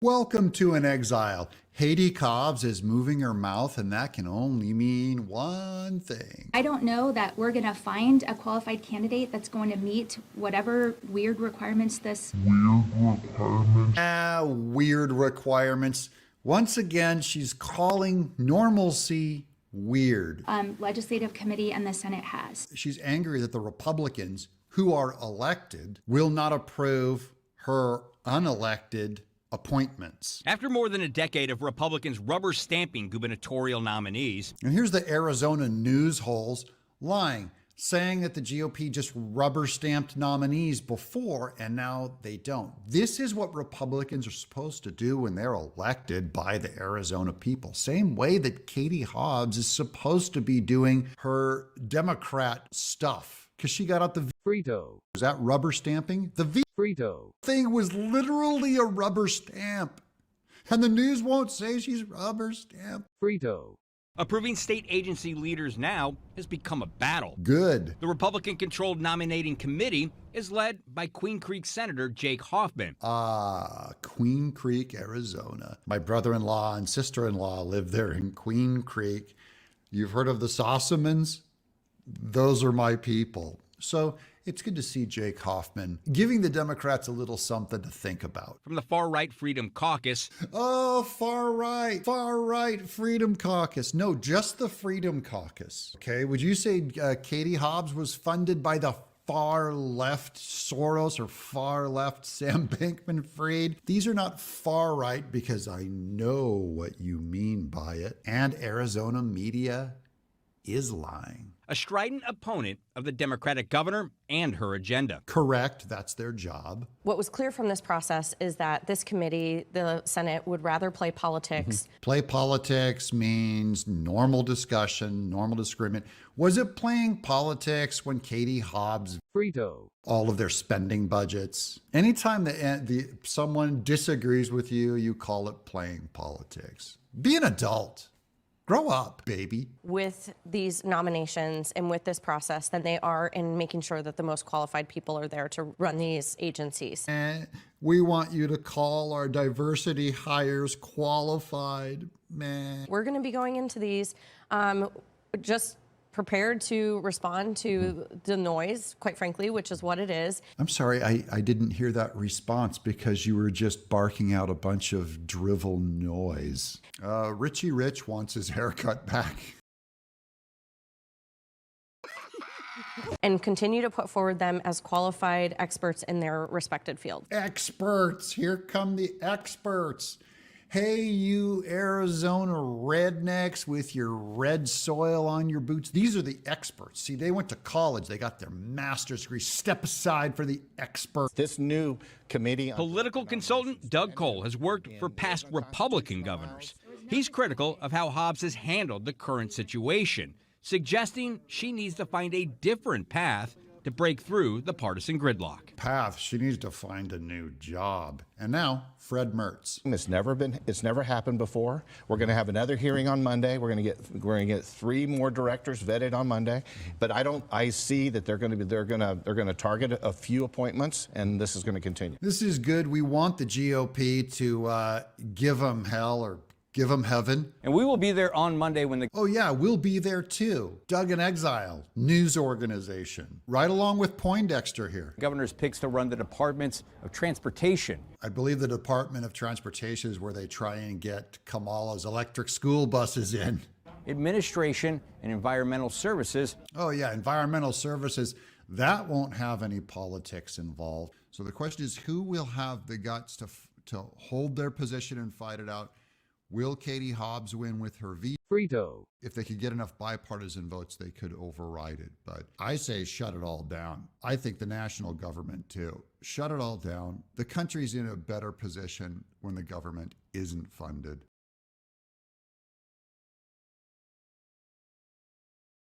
Welcome to an exile. Haiti Hobbs is moving her mouth, and that can only mean one thing. I don't know that we're going to find a qualified candidate that's going to meet whatever weird requirements Weird requirements. Once again, she's calling normalcy weird. Legislative committee and the Senate has. She's angry that the Republicans, who are elected, will not approve her unelected appointments. After more than a decade of Republicans rubber stamping gubernatorial nominees. And here's the Arizona news holes lying, saying that the GOP just rubber stamped nominees before and now they don't. This is what Republicans are supposed to do when they're elected by the Arizona people. Same way that Katie Hobbs is supposed to be doing her Democrat stuff. Because she got out the FRETO. Was that rubber stamping? The FRETO thing was literally a rubber stamp. And the news won't say she's rubber stamped. FRETO. Approving state agency leaders now has become a battle. Good. The Republican-controlled nominating committee is led by Queen Creek Senator Jake Hoffman. Queen Creek, Arizona. My brother-in-law and sister-in-law live there in Queen Creek. You've heard of the Sossamans? Those are my people. So it's good to see Jake Hoffman giving the Democrats a little something to think about. From the far-right Freedom Caucus. Oh, far-right Freedom Caucus. No, just the Freedom Caucus. Okay, would you say Katie Hobbs was funded by the far left Soros or far left Sam Bankman-Fried? These are not far right because I know what you mean by it. And Arizona media is lying. A strident opponent of the Democratic governor and her agenda. Correct, that's their job. What was clear from this process is that this committee, the Senate, would rather play politics. Play politics means normal discussion, normal disagreement. Was it playing politics when Katie Hobbs FRETO. all of their spending budgets? Anytime someone disagrees with you, you call it playing politics. Be an adult. Grow up, baby. With these nominations and with this process than they are in making sure that the most qualified people are there to run these agencies. We want you to call our diversity hires qualified, man. We're going to be going into these just prepared to respond to the noise, quite frankly, which is what it is. I'm sorry, I didn't hear that response because you were just barking out a bunch of drivel noise. Richie Rich wants his haircut back. And continue to put forward them as qualified experts in their respected field. Experts, here come the experts. Hey, you Arizona rednecks with your red soil on your boots. These are the experts. See, they went to college. They got their master's degree. Step aside for the experts. This new committee. Political consultant Doug Cole has worked for past Republican governors. He's critical of how Hobbs has handled the current situation, suggesting she needs to find a different path to break through the partisan gridlock. She needs to find a new job. And now, Fred Mertz. It's never happened before. We're going to have another hearing on Monday. We're going to get 3 more directors vetted on Monday. But I see that they're going to target a few appointments, and this is going to continue. This is good. We want the GOP to give them hell or give them heaven. And we will be there on Monday when the... Oh yeah, we'll be there too. Doug in Exile, news organization. Right along with Poindexter here. Governor's picks to run the Departments of Transportation. I believe the Department of Transportation is where they try and get Kamala's electric school buses in. Administration and Environmental Services. Oh yeah, Environmental Services. That won't have any politics involved. So the question is, who will have the guts to hold their position and fight it out? Will Katie Hobbs win with her veto? FRETO. If they could get enough bipartisan votes, they could override it. But I say shut it all down. I think the national government too. Shut it all down. The country's in a better position when the government isn't funded.